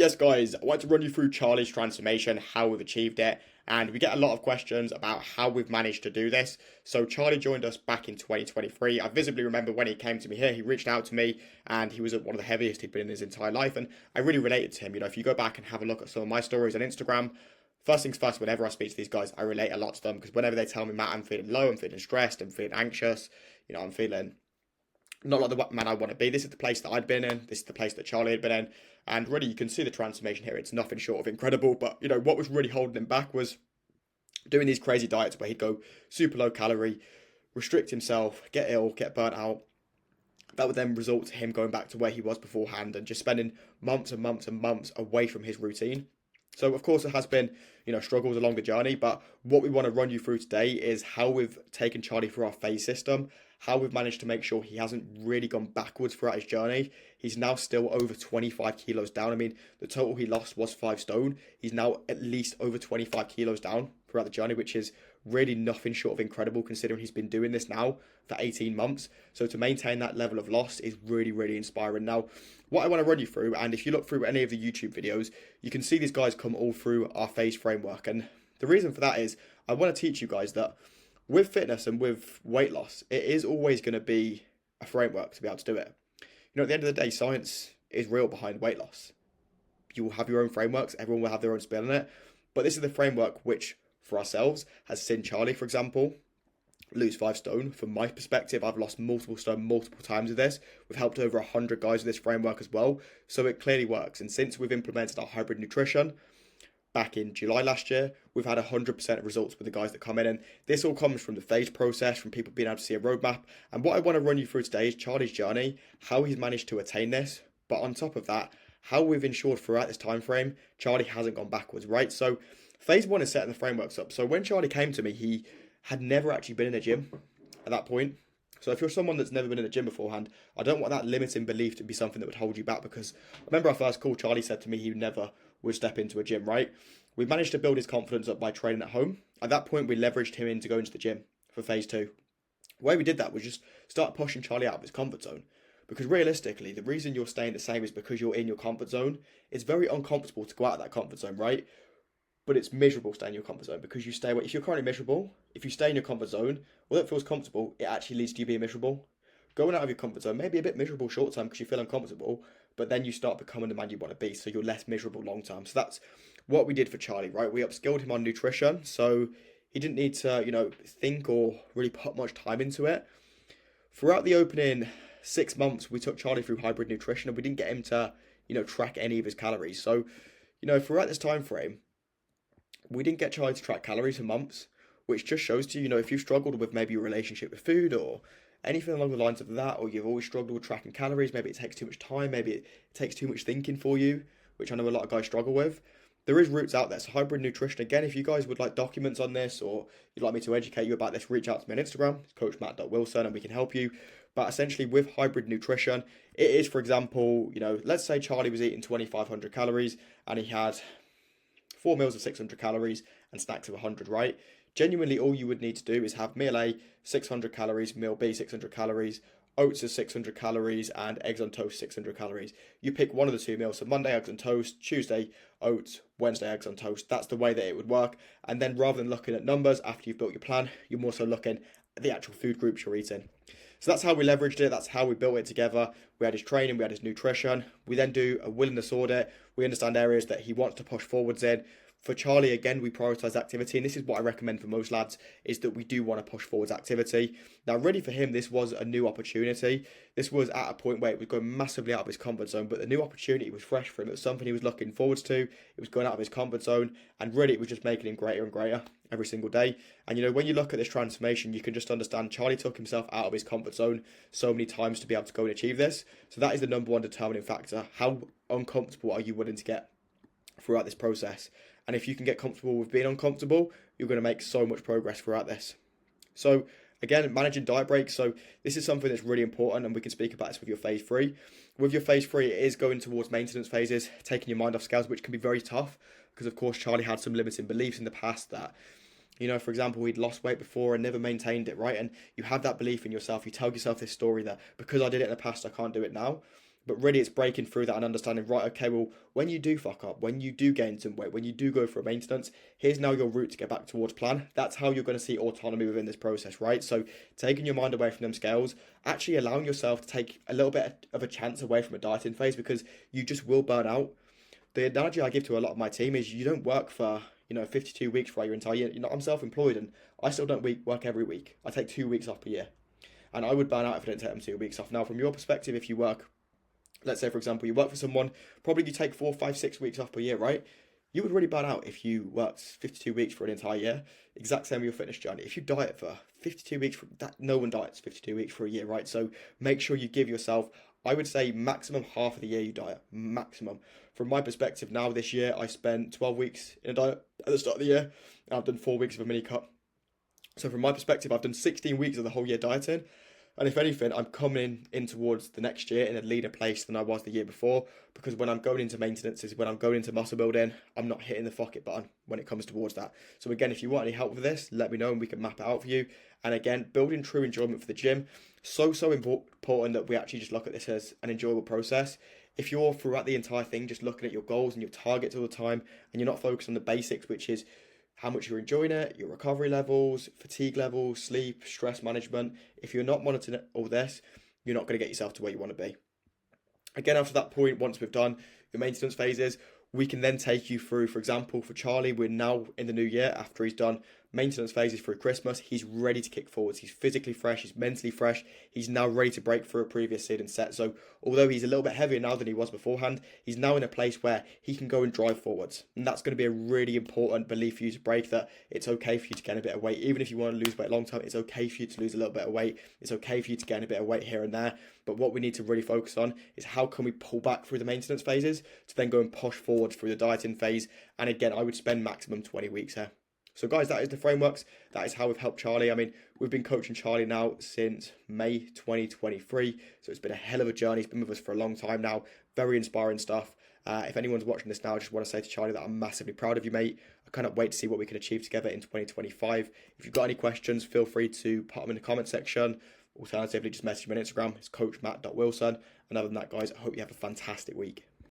Yes, guys, I want to run you through Charlie's transformation, how we've achieved it, and we get a lot of questions about how we've managed to do this. So, Charlie joined us back in 2023. I visibly remember when he came to me here, he reached out to me and he was at one of the heaviest he'd been in his entire life. And I really related to him. You know, if you go back and have a look at some of my stories on Instagram, first things first, whenever I speak to these guys, I relate a lot to them because whenever they tell me, Matt, I'm feeling low, I'm feeling stressed, I'm feeling anxious, I'm feeling not like the man I want to be. This is the place that I'd been in. This is the place that Charlie had been in. And really, you can see the transformation here. It's nothing short of incredible. But, what was really holding him back was doing these crazy diets where he'd go super low calorie, restrict himself, get ill, get burnt out. That would then result to him going back to where he was beforehand and just spending months and months and months away from his routine. So, of course, it has been, struggles along the journey. But what we want to run you through today is how we've taken Charlie through our phase system, how we've managed to make sure he hasn't really gone backwards throughout his journey. He's now still over 25 kilos down. I mean, the total he lost was 5 stone. He's now at least over 25 kilos down throughout the journey, which is really nothing short of incredible considering he's been doing this now for 18 months. So to maintain that level of loss is really, really inspiring. Now, what I want to run you through, and if you look through any of the YouTube videos, you can see these guys come all through our phase framework. And the reason for that is I want to teach you guys that with fitness and with weight loss, it is always going to be a framework to be able to do it. At the end of the day, science is real behind weight loss. You will have your own frameworks, everyone will have their own spin on it, but this is the framework which, for ourselves, has seen Charlie, for example, lose 5 stone. From my perspective, I've lost multiple stone multiple times with this. We've helped over 100 guys with this framework as well, so it clearly works. And since we've implemented our hybrid nutrition, back in July last year, we've had 100% results with the guys that come in. And this all comes from the phase process, from people being able to see a roadmap. And what I want to run you through today is Charlie's journey, how he's managed to attain this. But on top of that, how we've ensured throughout this time frame, Charlie hasn't gone backwards, right? So phase 1 is setting the frameworks up. So when Charlie came to me, he had never actually been in a gym at that point. So if you're someone that's never been in a gym beforehand, I don't want that limiting belief to be something that would hold you back, because I remember our first call, Charlie said to me he never would step into a gym, right? We managed to build his confidence up by training at home. At that point, we leveraged him into going to the gym for phase 2. The way we did that was just start pushing Charlie out of his comfort zone. Because realistically, the reason you're staying the same is because you're in your comfort zone. It's very uncomfortable to go out of that comfort zone, right? But it's miserable staying in your comfort zone because you stay away. If you're currently miserable, if you stay in your comfort zone, although it feels comfortable, it actually leads to you being miserable. Going out of your comfort zone may be a bit miserable short term because you feel uncomfortable, but then you start becoming the man you want to be, so you're less miserable long term. So that's what we did for Charlie, right? We upskilled him on nutrition, so he didn't need to, think or really put much time into it. Throughout the opening 6 months, we took Charlie through hybrid nutrition, and we didn't get him to, track any of his calories. So, throughout this time frame, we didn't get Charlie to track calories for months, which just shows to you, if you've struggled with maybe your relationship with food or anything along the lines of that, or you've always struggled with tracking calories, maybe it takes too much time, maybe it takes too much thinking for you, which I know a lot of guys struggle with. There is routes out there. So hybrid nutrition, again, if you guys would like documents on this or you'd like me to educate you about this, reach out to me on Instagram. It's coachmatt.wilson and we can help you. But essentially with hybrid nutrition, it is, for example, let's say Charlie was eating 2,500 calories and he had 4 meals of 600 calories and snacks of 100, right? Genuinely, all you would need to do is have meal A, 600 calories, meal B, 600 calories, oats is 600 calories, and eggs on toast, 600 calories. You pick one of the 2 meals, so Monday, eggs on toast, Tuesday, oats, Wednesday, eggs on toast. That's the way that it would work. And then rather than looking at numbers after you've built your plan, you're more so looking at the actual food groups you're eating. So that's how we leveraged it. That's how we built it together. We had his training, we had his nutrition. We then do a willingness audit. We understand areas that he wants to push forwards in. For Charlie, again, we prioritise activity, and this is what I recommend for most lads, is that we do want to push forwards activity. Now, really for him, this was a new opportunity. This was at a point where it was going massively out of his comfort zone, but the new opportunity was fresh for him. It was something he was looking forwards to. It was going out of his comfort zone, and really it was just making him greater and greater every single day. And when you look at this transformation, you can just understand Charlie took himself out of his comfort zone so many times to be able to go and achieve this. So that is the number one determining factor. How uncomfortable are you willing to get throughout this process? And if you can get comfortable with being uncomfortable, you're going to make so much progress throughout this. So again, managing diet breaks. So this is something that's really important, and we can speak about this with your phase 3. With your phase 3, it is going towards maintenance phases, taking your mind off scales, which can be very tough because, of course, Charlie had some limiting beliefs in the past that, for example, he'd lost weight before and never maintained it, right? And you have that belief in yourself. You tell yourself this story that because I did it in the past, I can't do it now. But really, it's breaking through that and understanding, right, okay, well, when you do fuck up, when you do gain some weight, when you do go for a maintenance, here's now your route to get back towards plan. That's how you're going to see autonomy within this process, right? So taking your mind away from them scales, actually allowing yourself to take a little bit of a chance away from a dieting phase, because you just will burn out. The analogy I give to a lot of my team is you don't work for 52 weeks for your entire year. I'm self-employed and I still don't work every week. I take 2 weeks off per year, and I would burn out if I didn't take them 2 weeks off. Now, from your perspective, if you work, let's say for example, you work for someone, probably you take 4, 5, 6 weeks off per year, right? You would really burn out if you worked 52 weeks for an entire year. Exact same with your fitness journey. If you diet for 52 weeks, no one diets 52 weeks for a year, right? So make sure you give yourself, I would say, maximum half of the year you diet, maximum. From my perspective now, this year, I spent 12 weeks in a diet at the start of the year, and I've done 4 weeks of a mini cut. So from my perspective, I've done 16 weeks of the whole year dieting. And if anything, I'm coming in towards the next year in a leaner place than I was the year before, because when I'm going into maintenances, when I'm going into muscle building, I'm not hitting the fuck it button when it comes towards that. So again, if you want any help with this, let me know and we can map it out for you. And again, building true enjoyment for the gym, so important that we actually just look at this as an enjoyable process. If you're throughout the entire thing just looking at your goals and your targets all the time, and you're not focused on the basics, which is how much you're enjoying it, your recovery levels, fatigue levels, sleep, stress management. If you're not monitoring all this, you're not going to get yourself to where you want to be. Again, after that point, once we've done your maintenance phases, we can then take you through, for example, for Charlie, we're now in the new year after he's done maintenance phases through Christmas. He's ready to kick forwards. He's physically fresh. He's mentally fresh. He's now ready to break through a previous seed and set. So although he's a little bit heavier now than he was beforehand, he's now in a place where he can go and drive forwards. And that's going to be a really important belief for you to break, that it's okay for you to gain a bit of weight. Even if you want to lose weight long term, it's okay for you to lose a little bit of weight. It's okay for you to gain a bit of weight here and there. But what we need to really focus on is how can we pull back through the maintenance phases to then go and push forward through the dieting phase. And again, I would spend maximum 20 weeks here. So guys, that is the frameworks. That is how we've helped Charlie. I mean, we've been coaching Charlie now since May 2023. So it's been a hell of a journey. He's been with us for a long time now. Very inspiring stuff. If anyone's watching this now, I just want to say to Charlie that I'm massively proud of you, mate. I cannot wait to see what we can achieve together in 2025. If you've got any questions, feel free to put them in the comment section. Alternatively, just message me on Instagram. It's coachmatt.wilson. And other than that, guys, I hope you have a fantastic week.